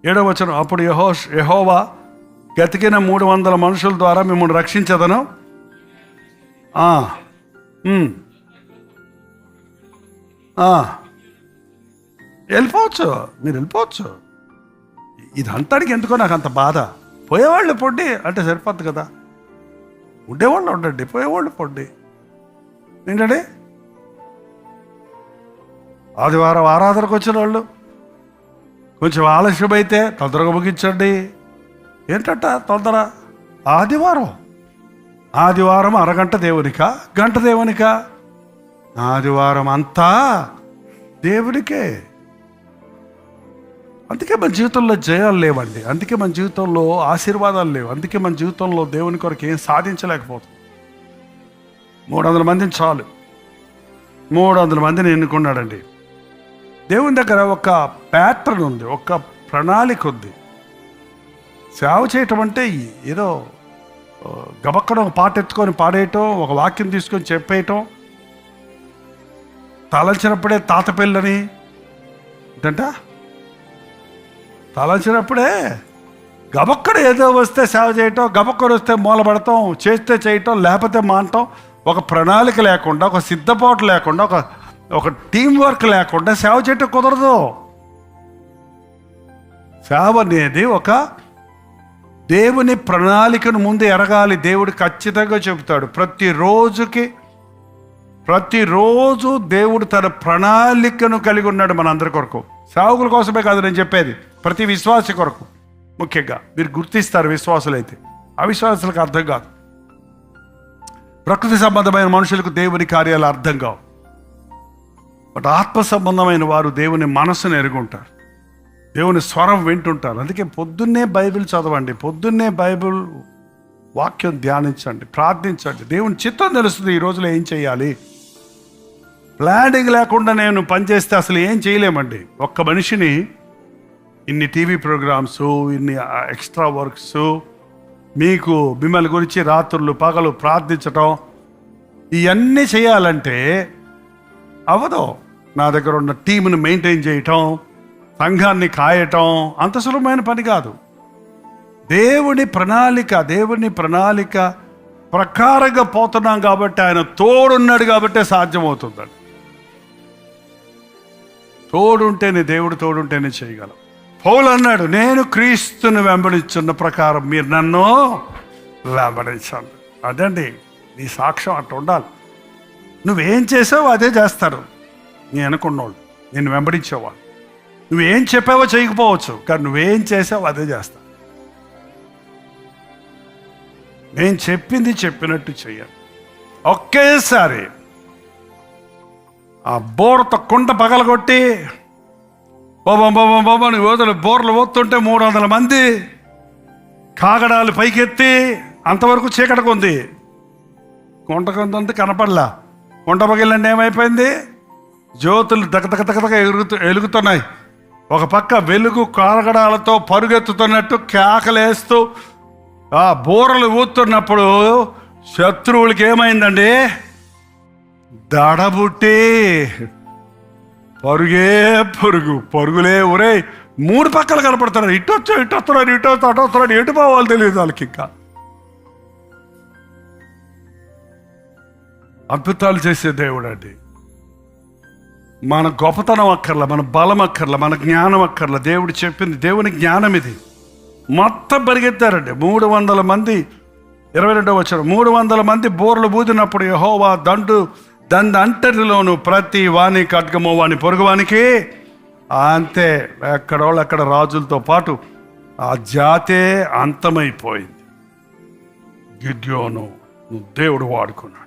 7వ వచనం, అప్పుడు యెహోవా గతికిన 300 మనుషుల ద్వారా మిమ్మల్ని రక్షించదను. వెళ్ళిపోవచ్చు, మీరు వెళ్ళిపోవచ్చు. ఇదంతానికి ఎందుకో నాకు అంత బాధ. పోయేవాళ్ళు పొండి అంటే సరిపోద్ది కదా. ఉండేవాళ్ళు ఉండండి, పోయేవాళ్ళు పొండి. ఏంటండి, ఆదివారం ఆరాధనకు వచ్చిన వాళ్ళు కొంచెం ఆలస్యమైతే తొందరగా ముగించండి. ఏంటంట తొందర? ఆదివారం అరగంట దేవునికా, గంట దేవునికా? ఆదివారం అంతా దేవునికే. అందుకే మన జీవితంలో జయాలు లేవండి, అందుకే మన జీవితంలో ఆశీర్వాదాలు లేవు, అందుకే మన జీవితంలో దేవుని కొరకు ఏం సాధించలేకపోతుంది. 300 మందిని చాలు, 300 మందిని ఎన్నుకున్నాడండి. దేవుని దగ్గర ఒక ప్యాటర్న్ ఉంది, ఒక ప్రణాళిక ఉంది. సేవ చేయటం అంటే ఏదో గబక్కడ ఒక పాట ఎత్తుకొని పాడేయటం, ఒక వాక్యం తీసుకొని చెప్పేయటం, తలంచినప్పుడే తాత పెళ్ళని ఏంటంట, తలంచినప్పుడే గబక్కడ ఏదో వస్తే సేవ చేయటం, గబక్కడ వస్తే మూలపడటం, చేస్తే చేయటం, లేకపోతే మానటం. ఒక ప్రణాళిక లేకుండా, ఒక సిద్ధపాటు లేకుండా, ఒక టీం వర్క్ లేకుండా సేవ చేయటం కుదరదు. సేవ అనేది ఒక దేవుని ప్రణాళికను ముందు ఎరగాలి. దేవుడు ఖచ్చితంగా చెబుతాడు. ప్రతిరోజు దేవుడు తన ప్రణాళికను కలిగి ఉన్నాడు మనందరి కొరకు. సేవకుల కోసమే కాదు నేను చెప్పేది, ప్రతి విశ్వాసి కొరకు. ముఖ్యంగా మీరు గుర్తిస్తారు విశ్వాసులైతే, అవిశ్వాసులకు అర్థం కాదు. ప్రకృతి సంబంధమైన మనుషులకు దేవుని కార్యాలు అర్థం కావు. బట్ ఆత్మ సంబంధమైన వారు దేవుని మనసును ఎరుగుంటారు, దేవుని స్వరం వింటుంటారు. అందుకే పొద్దున్నే బైబిల్ చదవండి, పొద్దున్నే బైబిల్ వాక్యం ధ్యానించండి, ప్రార్థించండి. దేవుని చిత్తం తెలుస్తుంది ఈ రోజులో ఏం చేయాలి. ప్లానింగ్ లేకుండా నేను పనిచేస్తే అసలు ఏం చేయలేమండి. ఒక్క మనిషిని ఇన్ని టీవీ ప్రోగ్రామ్స్, ఇన్ని ఎక్స్ట్రా వర్క్స్, మీకు మిమ్మల్ని గురించి రాత్రులు పగలు ప్రార్థించటం, ఇవన్నీ చేయాలంటే అవ్వదు. నా దగ్గర ఉన్న టీమును మెయింటైన్ చేయటం, సంఘాన్ని కాయటం అంత సులభమైన పని కాదు. దేవుని ప్రణాళిక ప్రకారంగా పోతున్నాం కాబట్టి, ఆయన తోడున్నాడు కాబట్టి సాధ్యమవుతుందండి. దేవుడు తోడుంటేనే చేయగలం. పౌలు అన్నాడు, నేను క్రీస్తుని వెంబడించున్న ప్రకారం మీరు నన్ను వెంబడించండి. అదండి నీ సాక్ష్యం, అట్లా ఉండాలి. నువ్వేం చేసావో అదే చేస్తారు నీ అనుకున్నోళ్ళు, నేను వెంబడించేవాళ్ళు. నువ్వేం చెప్పావో చేయకపోవచ్చు, కానీ నువ్వేం చేసావో అదే చేస్తా. నేను చెప్పింది చెప్పినట్టు చెయ్యాలి. ఒకేసారి ఆ బోర్తో కుండ పగలగొట్టి బాబా యోధులు బోర్లు పోతుంటే 300 మంది కాగడాలు పైకెత్తి, అంతవరకు చీకటకుంది, కుంటకుందంతా కనపడలా. కుంట పగిలింటే ఏమైపోయింది? జ్యోతులు దగదగదగదగ ఎలుగుతున్నాయి. ఒక పక్క వెలుగు కాగడాలతో పరుగెత్తుతున్నట్టు కేకలేస్తూ ఆ బోరలు ఊతున్నప్పుడు శత్రువులకి ఏమైందండి? దడబుట్టి పరుగులే ఒరే 3 పక్కలు కనపడుతున్నారు. ఇటు వస్తున్నారు, ఎటు పోవాలి తెలియదు వాళ్ళకి. ఇంకా అద్భుతాలు చేసే దేవుడు అండి. మన గొప్పతనం అక్కర్ల, మన బలం అక్కర్ల, మన జ్ఞానం అక్కర్ల. దేవుడు చెప్పింది, దేవుని జ్ఞానం ఇది. మొత్తం పరిగెత్తారండి 300 మంది. 22వ వచనం, 300 మంది బోర్లు బూదినప్పుడు యెహోవా దండంతటిలోను ప్రతి వాని ఖడ్గము వాని పొరుగువానికి. అంతే, ఎక్కడ రాజులతో పాటు ఆ జాతే అంతమైపోయింది. గిద్యోను దేవుడు వాడుకున్నాడు.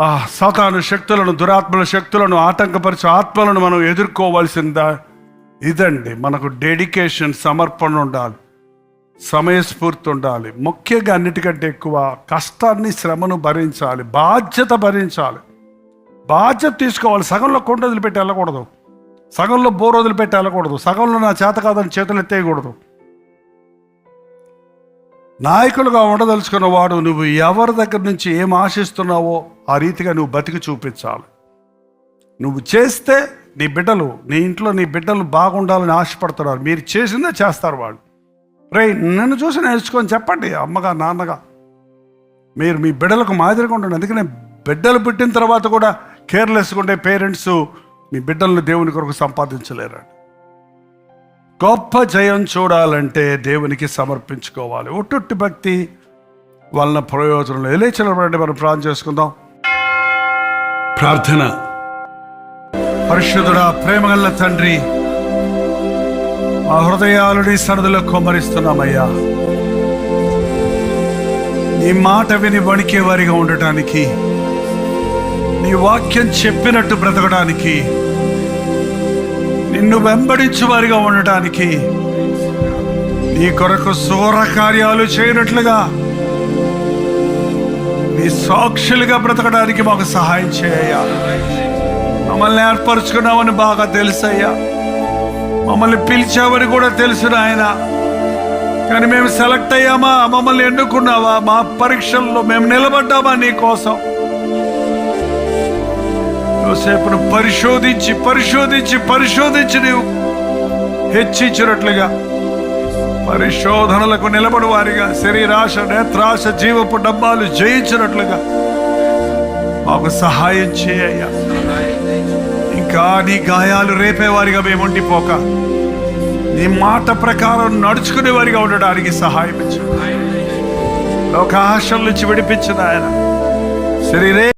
ఆ సాతాను శక్తులను, దురాత్మల శక్తులను, ఆటంకపరిచే ఆత్మలను మనం ఎదుర్కోవాల్సిందా ఇదండి. మనకు డెడికేషన్, సమర్పణ ఉండాలి, సమయస్ఫూర్తి ఉండాలి. ముఖ్యంగా అన్నిటికంటే ఎక్కువ కష్టాన్ని, శ్రమను భరించాలి, బాధ్యత భరించాలి, బాధ్యత తీసుకోవాలి. సగంలో కొండ వదిలిపెట్టి వెళ్ళకూడదు, సగంలో బోర్ వదిలిపెట్టి వెళ్ళకూడదు, సగంలో నా చేత కాదని చేతులు ఎత్తేయకూడదు. నాయకులుగా ఉండదలుచుకున్న వాడు నువ్వు ఎవరి దగ్గర నుంచి ఏం ఆశిస్తున్నావో ఆ రీతిగా నువ్వు బతికి చూపించాలి. నువ్వు చేస్తే నీ బిడ్డలు, నీ ఇంట్లో నీ బిడ్డలు బాగుండాలని ఆశపడుతున్నారు. మీరు చేసిందే చేస్తారు వాళ్ళు. నన్ను చూసి నేర్చుకొని చెప్పండి, అమ్మగా నాన్నగా. మీరు మీ బిడ్డలకు మాదిరిగా ఉండండి. అందుకనే బిడ్డలు పుట్టిన తర్వాత కూడా కేర్లెస్గా ఉండే పేరెంట్స్ మీ బిడ్డలను దేవుని కొరకు సంపాదించలేరండి. గొప్ప జయం చూడాలంటే దేవునికి సమర్పించుకోవాలి. ఒట్టొట్టి భక్తి వలన ప్రయోజనం. లేచినప్పుడు మనం ప్రార్థన చేసుకుందాం. ప్రార్థన. పరిశుద్ధుడా, ప్రేమగల తండ్రి, మా హృదయాలని సరదులో కొమ్మరిస్తున్నామయ్యా. నీ మాట విని వణికే వారిగా ఉండటానికి, నీ వాక్యం చెప్పినట్టు బ్రతకడానికి, నిన్ను వెంబడించు వారిగా ఉండటానికి, నీ కొరకు శూర కార్యాలు చేయనట్లుగా నీ సాక్షులుగా బ్రతకడానికి మాకు సహాయం చేయ్యా. మమ్మల్ని ఏర్పరచుకున్నామని బాగా తెలుసయ్యా. మమ్మల్ని పిలిచావని కూడా తెలుసు నాయన. కానీ మేము సెలెక్ట్ అయ్యామా? మమ్మల్ని ఎన్నుకున్నావా? మా పరీక్షల్లో మేము నిలబడ్డామా నీ కోసం? యోసేపును పరిశోధించి పరిశోధించి పరిశోధించి నీవు హెచ్చించినట్లుగా పరిశోధనలకు నిలబడి వారిగా, శరీరాశ నేత్రాశ జీవపు డబ్బాలు జయించినట్లుగా మాకు సహాయం చేయ్యా. ఇంకా నీ గాయాలు రేపేవారిగా మేము ఉండిపోక నీ మాట ప్రకారం నడుచుకునే వారిగా ఉండడానికి సహాయం ఇచ్చు. లోక ఆశల నుంచి విడిపించిన ఆయన శరీరే